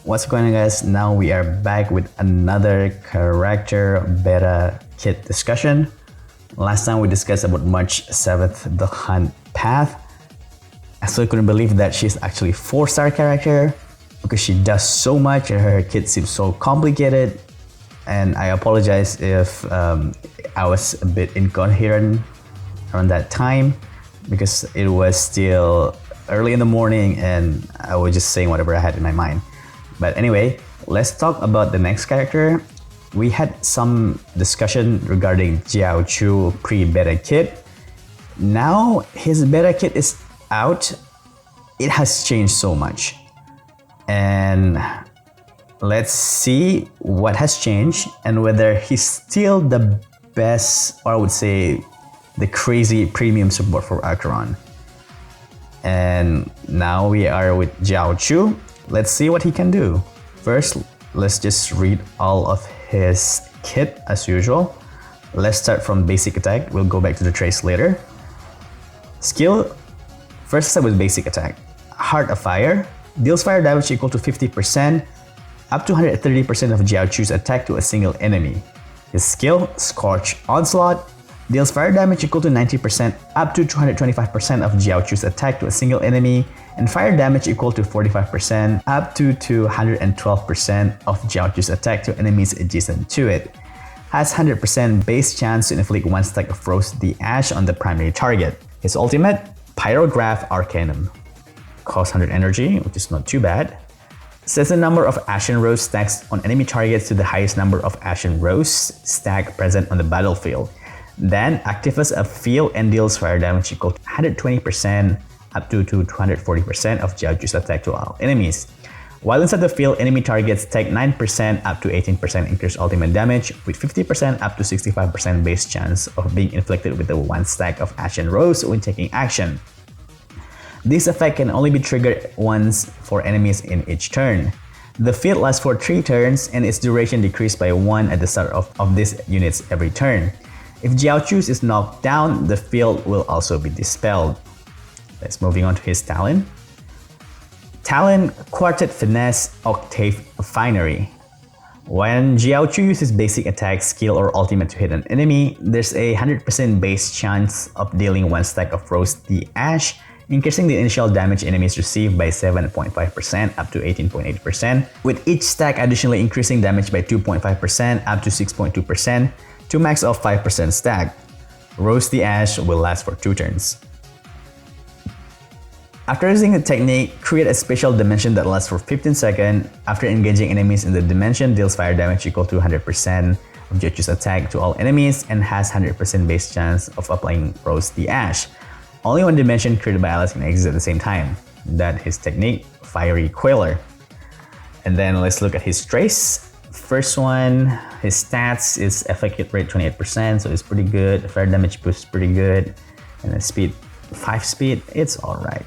What's going on, guys? Now we are back with another character beta kit discussion. Last time we discussed about March 7th, the Hunt Path. I still couldn't believe that she's actually a 4-star character because she does so much and her kit seems so complicated. And I apologize if I was a bit incoherent around that time because it was still early in the morning and I was just saying whatever I had in my mind. But anyway, let's talk about the next character. We had some discussion regarding Jiaoqiu pre-beta kit. Now his beta kit is out. It has changed so much. And let's see what has changed and whether he's still the best, or I would say the crazy premium support for Acheron. And now we are with Jiaoqiu. Let's see what he can do. First, let's just read all of his kit as usual. Let's start from basic attack. We'll go back to the trace later. Skill, first step with basic attack. Heart of Fire, deals fire damage equal to 50%, up to 130% of Jiaoqiu's attack to a single enemy. His skill, Scorch Onslaught, deals fire damage equal to 90%, up to 225% of Jiaoqiu's attack to a single enemy, and fire damage equal to 45%, up to 212% of Jiaoqiu's attack to enemies adjacent to it. Has 100% base chance to inflict 1 stack of Roast the Ash on the primary target. His ultimate, Pyrograph Arcanum. Costs 100 energy, which is not too bad. Sets the number of Ashen Rose stacks on enemy targets to the highest number of Ashen Rose stack present on the battlefield. Then activates a field and deals fire damage equal to 120% up to 240% of Jiaoqiu's attack to all enemies. While inside the field, enemy targets take 9% up to 18% increased ultimate damage with 50% up to 65% base chance of being inflicted with the 1 stack of Ashen Rose when taking action. This effect can only be triggered once for enemies in each turn. The field lasts for 3 turns and its duration decreased by 1 at the start of these units every turn. If Jiaoqiu is knocked down, the field will also be dispelled. Let's moving on to his talent. Talent, Quartet Finesse Octave Finery. When Jiaoqiu uses basic attack, skill, or ultimate to hit an enemy, there's a 100% base chance of dealing 1 stack of Roast the Ash, increasing the initial damage enemies receive by 7.5% up to 18.8%, with each stack additionally increasing damage by 2.5% up to 6.2%, to max of 5% stack. Roast the Ash will last for 2 turns. After using the technique, create a special dimension that lasts for 15 seconds. After engaging enemies in the dimension, deals fire damage equal to 100% of Jiaoqiu's attack to all enemies and has 100% base chance of applying Roast the Ash. Only one dimension created by allies can exist at the same time. That his technique, Fiery Queller. And then let's look at his trace. First one, his stats is effect hit rate 28%, so it's pretty good. Fire damage boost is pretty good. And then speed, 5 speed, it's alright.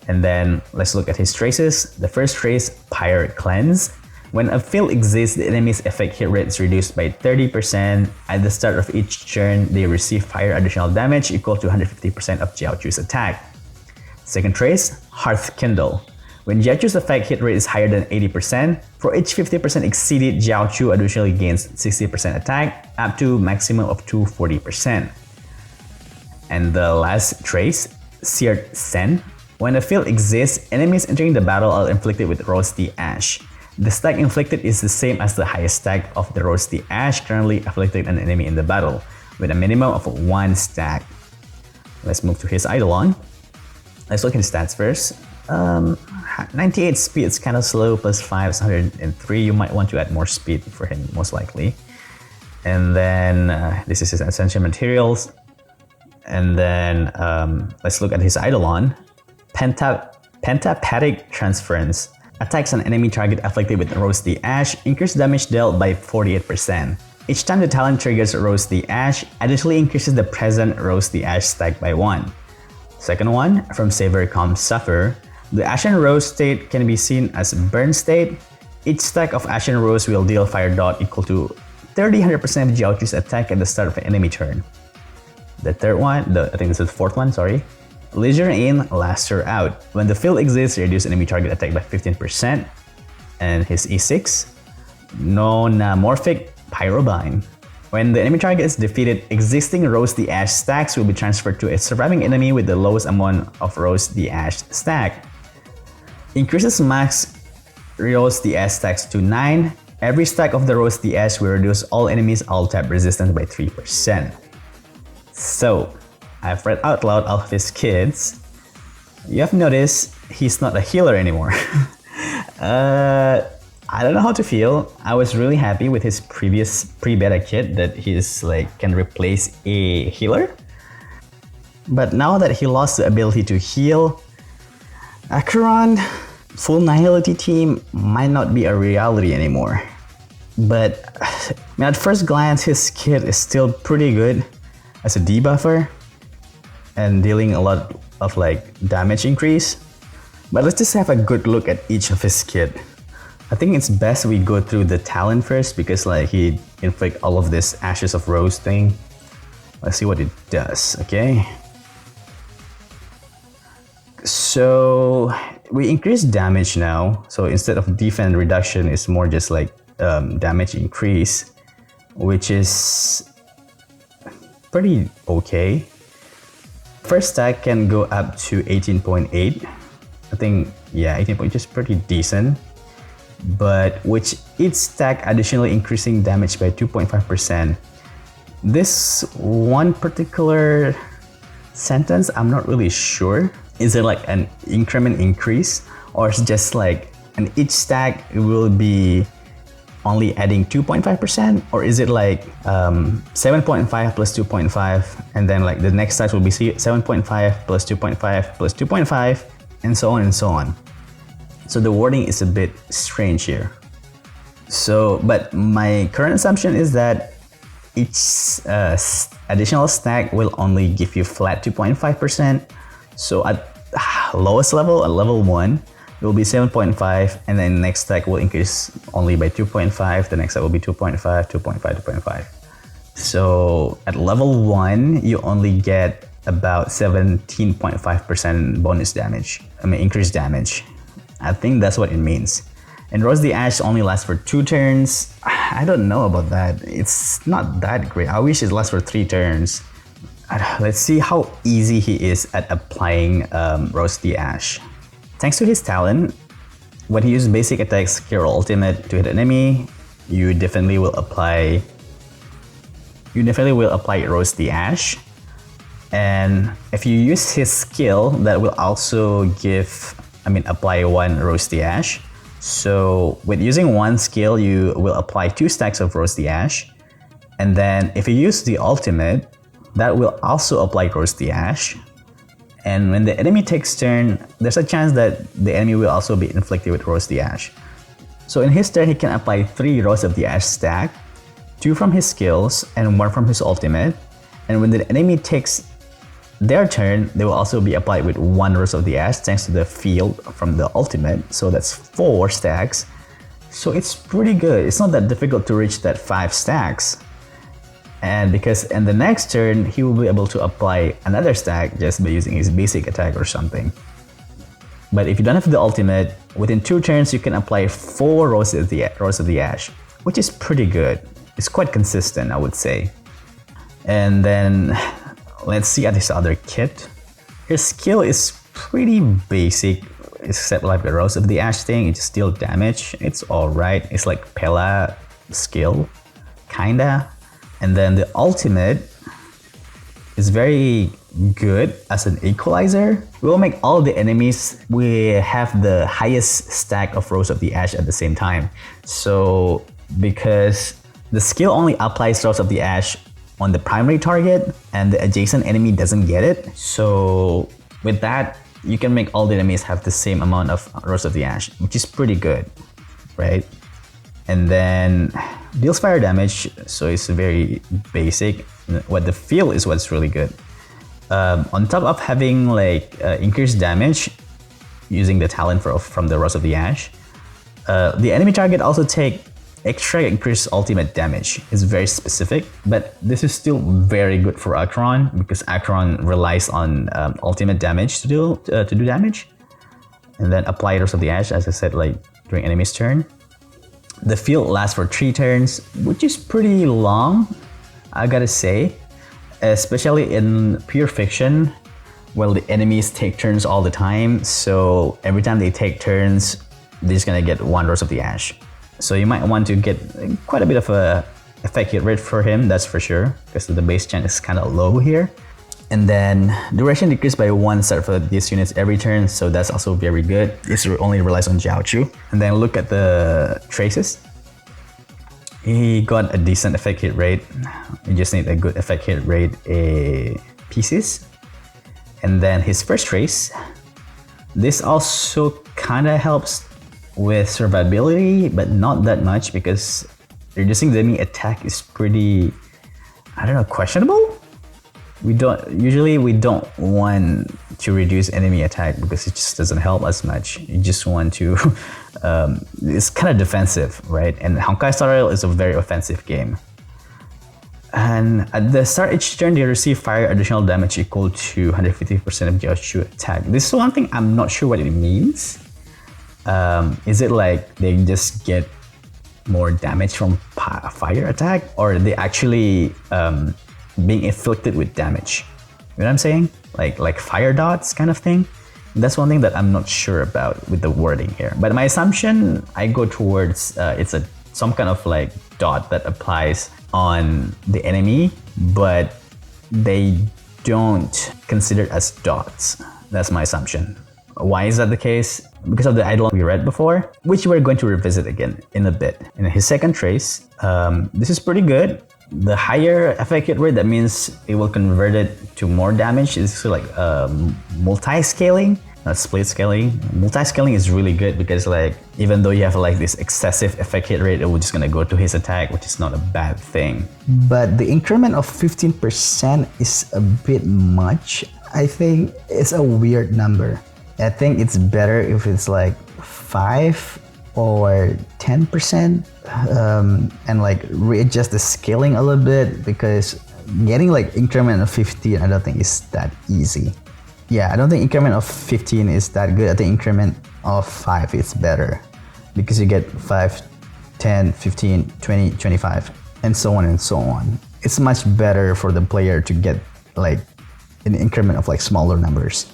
And then let's look at his traces. The first trace, Pyre Cleanse. When a field exists, the enemy's effect hit rate is reduced by 30%. At the start of each turn, they receive fire additional damage equal to 150% of Jiaoqiu's attack. Second trace, Hearth Kindle. When Jiaoqiu's effect hit rate is higher than 80%, for each 50% exceeded, Jiaoqiu additionally gains 60% attack, up to maximum of 240%. And the last trace, Seared Sen. When a field exists, enemies entering the battle are inflicted with Roast the Ash. The stack inflicted is the same as the highest stack of the Roast the Ash currently afflicted an enemy in the battle, with a minimum of 1 stack. Let's move to his Eidolon. Let's look at his stats first. 98 speed is kind of slow, plus 5 is 103. You might want to add more speed for him, most likely. And then this is his essential materials. And then let's look at his Eidolon. Pentapathic Transference. Attacks an enemy target afflicted with Roast the Ash, increase damage dealt by 48%. Each time the talent triggers Roast the Ash, additionally increases the present Roast the Ash stack by 1. Second one, from Savor Calm Suffer. The Ashen Rose state can be seen as Burn state. Each stack of Ashen Rose will deal fire dot equal to 100% of Jiaoqiu's attack at the start of an enemy turn. The third one, I think this is the fourth one, sorry. Leisure in, Laster out. When the field exists, reduce enemy target attack by 15%. and his E6, Nonomorphic Pyrobind. When the enemy target is defeated, existing Roast the Ash stacks will be transferred to a surviving enemy with the lowest amount of Roast the Ash stack. Increases max Roast the Ash stacks to 9. Every stack of the Roast the Ash will reduce all enemies' alt-tab resistance by 3%. So, I've read out loud all of his kids. You have noticed he's not a healer anymore. I don't know how to feel. I was really happy with his previous pre-beta kit that he's like can replace a healer. But now that he lost the ability to heal, Acheron full Nihility team might not be a reality anymore. But at first glance, his kit is still pretty good as a debuffer and dealing a lot of like damage increase. But let's just have a good look at each of his kit. I think it's best we go through the talent first because like he inflict all of this Ashes of Rose thing. Let's see what it does, okay? So we increase damage now. So instead of defense reduction, it's more just like damage increase, which is pretty okay. First stack can go up to 18.8. I think, yeah, 18.8 is pretty decent. But which each stack additionally increasing damage by 2.5%. This one particular sentence, I'm not really sure. Is it like an increment increase or it's just like an each stack will be only adding 2.5%, or is it like 7.5 plus 2.5 and then like the next stack will be 7.5 plus 2.5 plus 2.5 and so on and so on. So the wording is a bit strange here. So, but my current assumption is that each additional stack will only give you flat 2.5%. So at lowest level, at level 1, it will be 7.5, and then next stack will increase only by 2.5, the next stack will be 2.5, 2.5, 2.5. So at level 1, you only get about 17.5% bonus damage, increased damage. I think that's what it means. And Roast the Ash only lasts for 2 turns. I don't know about that. It's not that great. I wish it lasts for 3 turns. Let's see how easy he is at applying Roast the Ash. Thanks to his talent, when he uses basic attack, skill, or ultimate to hit an enemy, you definitely will apply Roast the Ash. And if you use his skill, that will also apply 1 Roast the Ash. So with using 1 skill, you will apply 2 stacks of Roast the Ash. And then if you use the ultimate, that will also apply Roast the Ash. And when the enemy takes turn, there's a chance that the enemy will also be inflicted with Roast the Ash. So in his turn, he can apply 3 Roast of the Ash stack, 2 from his skills and 1 from his ultimate. And when the enemy takes their turn, they will also be applied with 1 Roast of the Ash thanks to the field from the ultimate. So that's 4 stacks. So it's pretty good. It's not that difficult to reach that 5 stacks. And because in the next turn, he will be able to apply another stack just by using his basic attack or something. But if you don't have the ultimate, within 2 turns, you can apply 4 Roast of the Ash, which is pretty good. It's quite consistent, I would say. And then let's see at his other kit. His skill is pretty basic, except like the Roast of the Ash thing, it's still damage. It's alright. It's like Pela skill, kinda. And then the ultimate is very good as an equalizer. We will make all the enemies we have the highest stack of Roast of the Ash at the same time. So because the skill only applies Roast of the Ash on the primary target and the adjacent enemy doesn't get it. So with that, you can make all the enemies have the same amount of Roast of the Ash, which is pretty good, right? And then deals fire damage, so it's very basic. What the feel is what's really good. On top of having like increased damage using the talent from the Roast of the Ash, the enemy target also take extra increased ultimate damage. It's very specific, but this is still very good for Acheron because Acheron relies on ultimate damage to do damage. And then apply Roast of the Ash, as I said, like during enemy's turn. The field lasts for 3 turns, which is pretty long, I gotta say. Especially in pure fiction, well, the enemies take turns all the time, so every time they take turns, they're just gonna get 1 Rose of the Ash. So you might want to get quite a bit of a effect hit rate for him, that's for sure, because the base chance is kind of low here. And then duration decreased by 1 star for these units every turn, so that's also very good. This only relies on Jiaoqiu. And then look at the traces. He got a decent effect hit rate. You just need a good effect hit rate pieces. And then his first trace. This also kind of helps with survivability, but not that much because reducing the enemy attack is pretty, I don't know, questionable. We don't want to reduce enemy attack because it just doesn't help as much. You just want to, it's kind of defensive, right? And Honkai Star Rail is a very offensive game. And at the start each turn, they receive fire additional damage equal to 150% of Jiaoqiu attack. This is one thing I'm not sure what it means. Is it like they just get more damage from fire attack, or they actually being inflicted with damage? You know what I'm saying? Like fire dots kind of thing. That's one thing that I'm not sure about with the wording here. But my assumption, I go towards it's some kind of like dot that applies on the enemy, but they don't consider it as dots. That's my assumption. Why is that the case? Because of the Eidolon we read before, which we're going to revisit again in a bit. In his second trace, this is pretty good. The higher effect hit rate, that means it will convert it to more damage. It's like multi-scaling, not split scaling. Multi-scaling is really good because like even though you have like this excessive effect hit rate, it will just gonna go to his attack, which is not a bad thing. But the increment of 15% is a bit much. I think it's a weird number. I think it's better if it's like 5 or 10%, and like readjust the scaling a little bit, because getting like increment of 15 I don't think is that easy. Yeah, I don't think increment of 15 is that good. I think increment of 5 is better because you get 5, 10, 15, 20, 25 and so on and so on. It's much better for the player to get like an increment of like smaller numbers.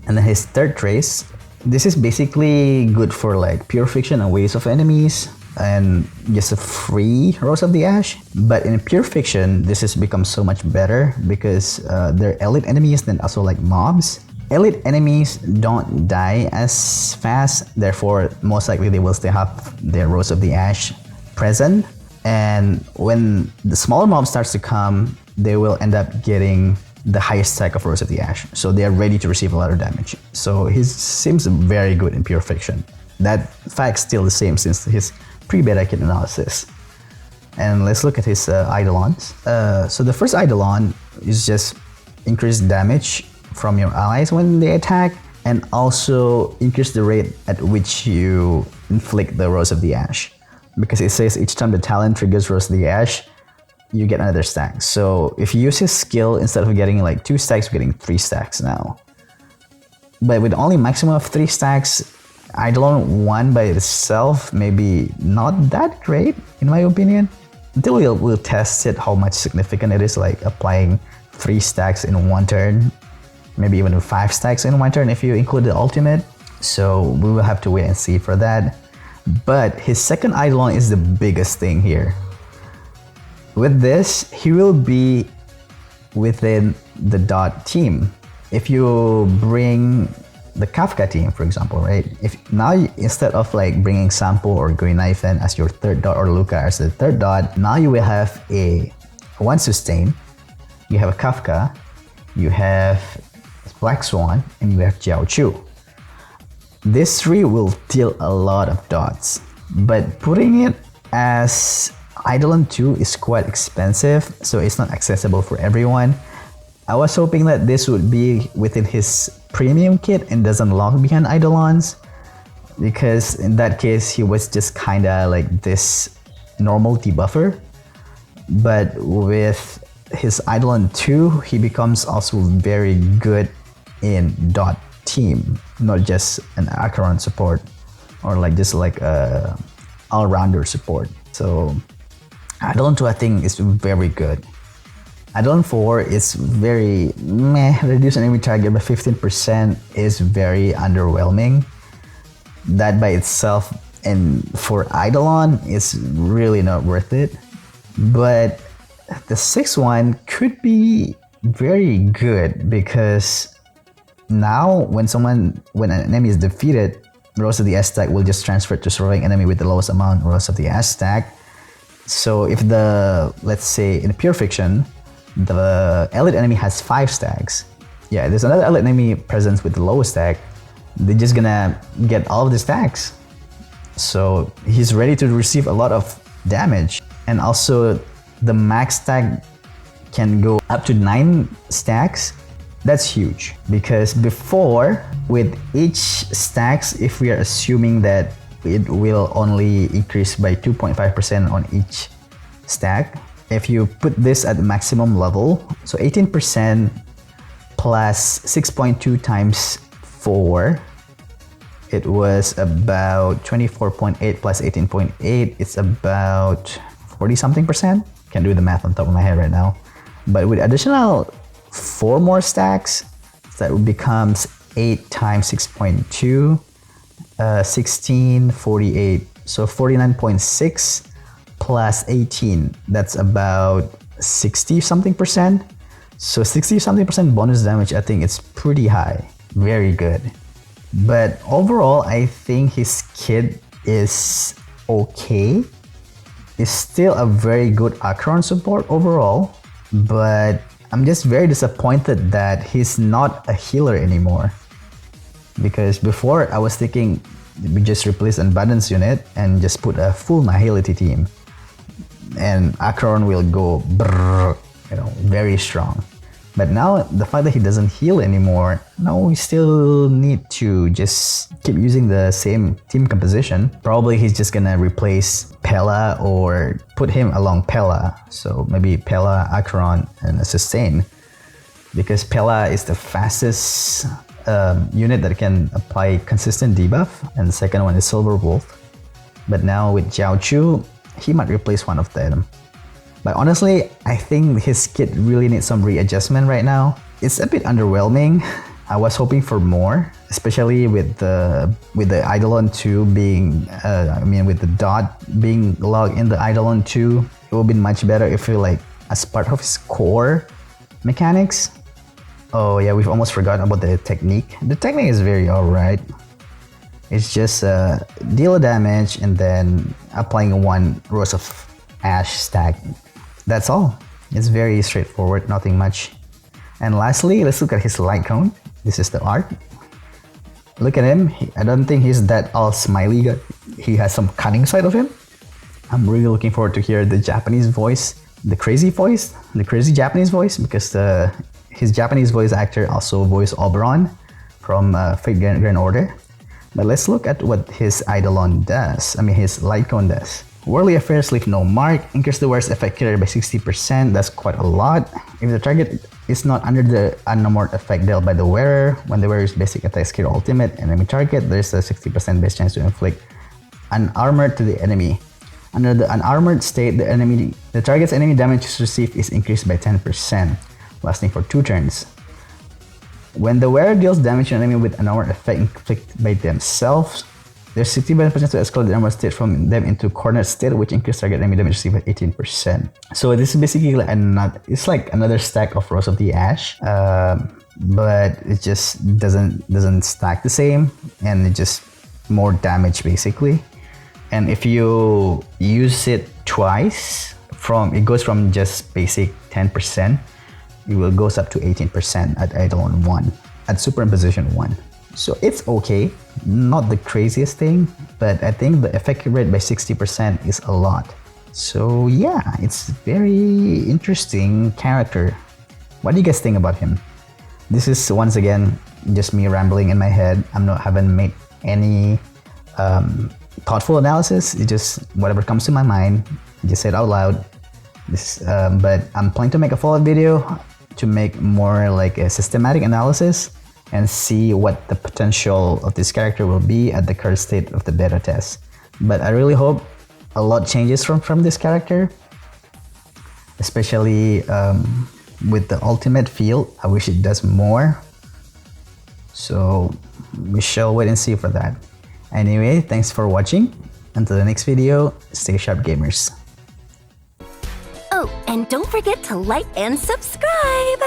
And then his third trace, this is basically good for like pure fiction and waves of enemies and just a free Rose of the Ash. But in pure fiction, this has become so much better because they're elite enemies, then also like mobs. Elite enemies don't die as fast, therefore most likely they will still have their Rose of the Ash present. And when the smaller mob starts to come, they will end up getting the highest stack of Rose of the Ash, so they are ready to receive a lot of damage. So he seems very good in pure fiction. That fact's still the same since his pre-beta kit analysis. And let's look at his Eidolons. So the first Eidolon is just increased damage from your allies when they attack, and also increase the rate at which you inflict the Rose of the Ash. Because it says each time the talent triggers Rose of the Ash, you get another stack. So if you use his skill, instead of getting like 2 stacks, you're getting 3 stacks now. But with only maximum of 3 stacks, Eidolon 1 by itself maybe not that great in my opinion. Until we'll test it, how much significant it is, like applying 3 stacks in 1 turn, maybe even 5 stacks in 1 turn if you include the ultimate. So we will have to wait and see for that. But his second Eidolon is the biggest thing here. With this, he will be within the dot team. If you bring the Kafka team, for example, right? If now instead of like bringing Sampo or Green Knifen as your third dot or Luca as the third dot, now you will have a 1 sustain, you have a Kafka, you have Black Swan, and you have Jiaoqiu. This 3 will deal a lot of dots, but putting it as Eidolon 2 is quite expensive, so it's not accessible for everyone. I was hoping that this would be within his premium kit and doesn't log behind Eidolons, because in that case he was just kinda like this normal debuffer. But with his Eidolon 2, he becomes also very good in dot team, not just an Acheron support or like just like a all-rounder support. So Eidolon 2 I think is very good. Eidolon 4 is very meh. Reduce enemy target by 15% is very underwhelming. That by itself and for Eidolon is really not worth it. But the sixth one could be very good because now when an enemy is defeated, Rose of the Ash stack will just transfer to surviving enemy with the lowest amount Rose of the Ash stack. So if let's say in pure fiction, the elite enemy has 5 stacks. Yeah, there's another elite enemy presence with the lowest stack. They're just gonna get all of the stacks. So he's ready to receive a lot of damage. And also the max stack can go up to 9 stacks. That's huge because before with each stacks, if we are assuming that it will only increase by 2.5% on each stack, if you put this at the maximum level, so 18% plus 6.2 times 4, it was about 24.8 plus 18.8, it's about 40 something percent. Can't do the math on top of my head right now. But with additional 4 more stacks, that becomes 8 times 6.2, 16, 48. So 49.6 plus 18, that's about 60 something percent. So 60 something percent bonus damage, I think it's pretty high, very good. But overall, I think his kit is okay. It's still a very good Acheron support overall, but I'm just very disappointed that he's not a healer anymore. Because before I was thinking we just replace Unbalanced unit and just put a full Nihility team, and Acheron will go brrr, very strong. But now the fact that he doesn't heal anymore, now we still need to just keep using the same team composition. Probably he's just gonna replace Pella or put him along Pella. So maybe Pella, Acheron, and a Sustain. Because Pella is the fastest unit that can apply consistent debuff, and the second one is Silver Wolf. But now with Jiaoqiu, he might replace one of them. But honestly, I think his kit really needs some readjustment right now. It's a bit underwhelming. I was hoping for more, especially with the Eidolon 2 being, with the dot being logged in the Eidolon 2. It would have been much better if it like as part of his core mechanics. Oh yeah, we've almost forgotten about the technique. The technique is very alright. It's just deal damage and then applying 1 Rose of Ash stack. That's all. It's very straightforward, nothing much. And lastly, let's look at his light cone. This is the art. Look at him. I don't think he's that all smiley guy. He has some cunning side of him. I'm really looking forward to hear the Japanese voice, the crazy Japanese voice, because his Japanese voice actor also voiced Oberon from Fate Grand Order. But let's look at what his Eidolon does. His light cone does. Worldly Affairs leave no mark, increase the wearer's effect carried by 60%, that's quite a lot. If the target is not under the unarmored effect dealt by the wearer, when the wearer's basic attack skill ultimate enemy target, there's a 60% base chance to inflict unarmored to the enemy. Under the unarmored state, the target's enemy damage received is increased by 10%, lasting for 2 turns. When the wearer deals damage to an enemy with unarmored effect inflicted by themselves, there's 60% to escalate the armor state from them into cornered state, which increases target enemy damage received by 18%. So this is basically like it's like another stack of Rose of the Ash, but it just doesn't stack the same, and it just more damage basically. And if you use it twice, it goes from just basic 10%, it goes up to 18% at Eidolon 1, at Superimposition 1. So it's okay, not the craziest thing, but I think the effective rate by 60% is a lot. So yeah, it's very interesting character. What do you guys think about him? This is once again just me rambling in my head. Haven't made any thoughtful analysis. It's just whatever comes to my mind, I just say it out loud. But I'm planning to make a follow-up video to make more like a systematic analysis and see what the potential of this character will be at the current state of the beta test. But I really hope a lot changes from this character, especially with the ultimate field. I wish it does more. So we shall wait and see for that. Anyway, thanks for watching. Until the next video, stay sharp gamers. Oh, and don't forget to like and subscribe!